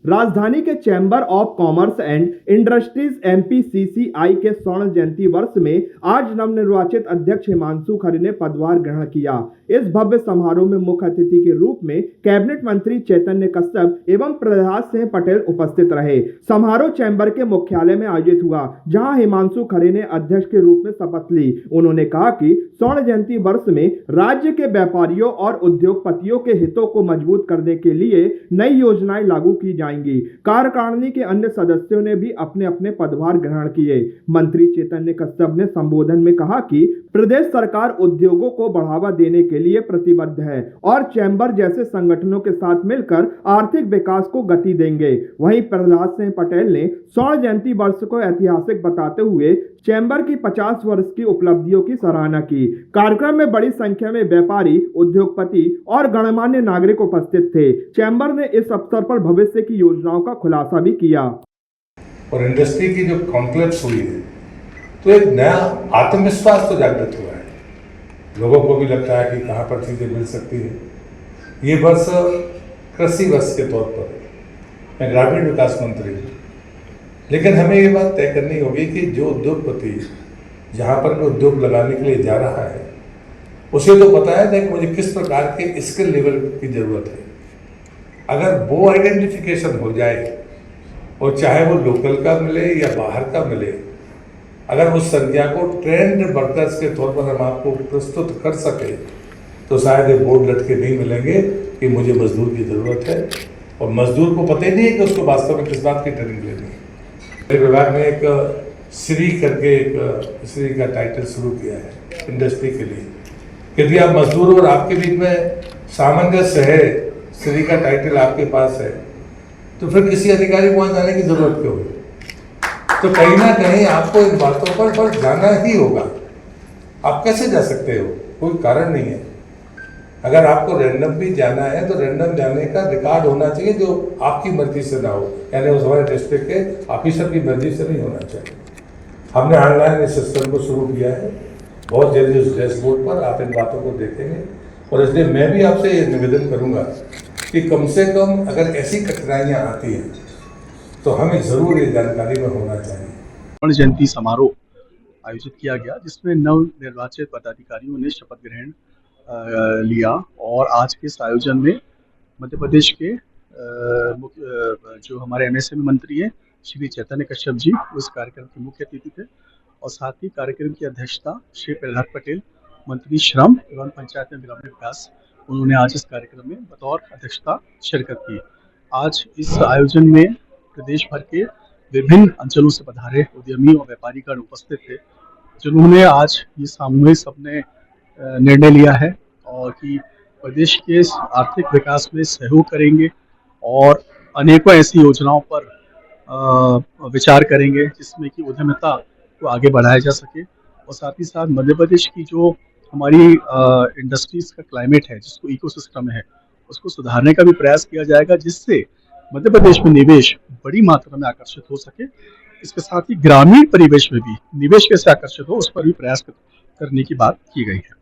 राजधानी के chamber of commerce and industries MPCCI के स्वर्ण जयंती वर्ष में आज नवनिर्वाचित अध्यक्ष हिमांशु खरे ने पदभार ग्रहण किया। इस भव्य समारोह में मुख्य अतिथि के रूप में कैबिनेट मंत्री चैतन्य कश्यप एवं प्रहलाद सिंह पटेल उपस्थित रहे। समारोह चैम्बर के मुख्यालय में आयोजित हुआ, जहां हिमांशु खरे ने अध्यक्ष के रूप में शपथ ली। उन्होंने कहा कि स्वर्ण जयंती वर्ष में राज्य के व्यापारियों और उद्योगपतियों के हितों को मजबूत करने के लिए नई योजनाएं लागू की जाएंगी। कार्यकारिणी के अन्य सदस्यों ने भी अपने अपने पदभार ग्रहण किए। मंत्री चैतन्य कश्यप ने संबोधन में कहा कि प्रदेश सरकार उद्योगों को बढ़ावा देने के लिए प्रतिबद्ध है और चैम्बर जैसे संगठनों के साथ मिलकर आर्थिक विकास को गति देंगे। वहीं प्रहलाद सिंह पटेल ने स्वर्ण जयंती वर्ष को ऐतिहासिक बताते हुए चैम्बर की 50 वर्ष की उपलब्धियों की सराहना की। कार्यक्रम में बड़ी संख्या में व्यापारी, उद्योगपति और गणमान्य नागरिक उपस्थित थे। चैम्बर ने इस अवसर पर भविष्य की योजनाओं का खुलासा भी किया। और इंडस्ट्री की जो कॉम्प्लेक्स हुई है, तो एक नया आत्मविश्वास तो जागृत हुआ है। लोगों को भी लगता है कि कहाँ पर चीजें मिल सकती है। ये वर्ष कृषि वर्ष के तौर पर मैं ग्रामीण विकास मंत्री हूँ, लेकिन हमें ये बात तय करनी होगी कि जो उद्योगपति जहाँ पर भी उद्योग लगाने के लिए जा रहा है, उसे तो पता है कि मुझे किस प्रकार के स्किल लेवल की जरूरत है। अगर वो आइडेंटिफिकेशन हो जाए, और चाहे वो लोकल का मिले या बाहर का मिले, अगर उस संख्या को ट्रेंड वर्कर्स के तौर पर हम आपको प्रस्तुत कर सके, तो शायद ये बोर्ड लटके नहीं मिलेंगे कि मुझे मजदूर की ज़रूरत है, और मजदूर को पता ही नहीं है कि उसको वास्तव में किस बात की ट्रेनिंग लेनी है। मेरे विभाग ने एक श्री करके एक श्री का टाइटल शुरू किया है इंडस्ट्री के लिए। यदि आप मजदूर और आपके बीच में सामंजस्य है, श्री का टाइटल आपके पास है, तो फिर किसी अधिकारी को वहाँ जाने की जरूरत क्यों है? तो कहीं ना कहीं आपको इन बातों पर जाना ही होगा। आप कैसे जा सकते हो? कोई कारण नहीं है। अगर आपको रैंडम भी जाना है तो रैंडम जाने का रिकॉर्ड होना चाहिए जो आपकी मर्जी से ना हो, यानी उस हमारे डिस्ट्रिक्ट के ऑफिसर की मर्जी से नहीं होना चाहिए। हमने ऑनलाइन इस सिस्टम को शुरू किया है। बहुत जल्दी उस डैशबोर्ड पर आप इन बातों को देखेंगे, और इसलिए मैं भी आपसे ये निवेदन करूँगा कि कम से कम अगर ऐसी कठिनाइयाँ आती हैं तो हमें ज़रूर ये जानकारी में होना चाहिए। स्वर्ण जयंती समारोह आयोजित किया गया, जिसमें नव निर्वाचित पदाधिकारियों ने शपथ ग्रहण लिया, और आज के इस आयोजन में मध्य प्रदेश के जो हमारे एमएसएमई मंत्री हैं श्री चैतन्य कश्यप जी, उस कार्यक्रम के मुख्य अतिथि थे, और साथ ही कार्यक्रम की अध्यक्षता श्री प्रहलाद पटेल, मंत्री श्रम एवं पंचायत एवं ग्रामीण विकास, उन्होंने आज इस कार्यक्रम में बतौर अध्यक्षता शिरकत की। आज इस आयोजन में प्रदेश भर के विभिन्न अंचलों से पधारे उद्यमी और व्यापारीगण उपस्थित थे, जिन्होंने आज ये सामूहिक अपने निर्णय लिया है और कि प्रदेश के आर्थिक विकास में सहयोग करेंगे और अनेकों ऐसी योजनाओं पर विचार करेंगे जिसमें कि उद्यमिता को आगे बढ़ाया जा सके, और साथ ही साथ मध्य प्रदेश की जो हमारी इंडस्ट्रीज का क्लाइमेट है, जिसको इकोसिस्टम है, उसको सुधारने का भी प्रयास किया जाएगा, जिससे मध्य प्रदेश में निवेश बड़ी मात्रा में आकर्षित हो सके। इसके साथ ही ग्रामीण परिवेश में भी निवेश कैसे आकर्षित हो, उस पर भी प्रयास करने की बात की गई है।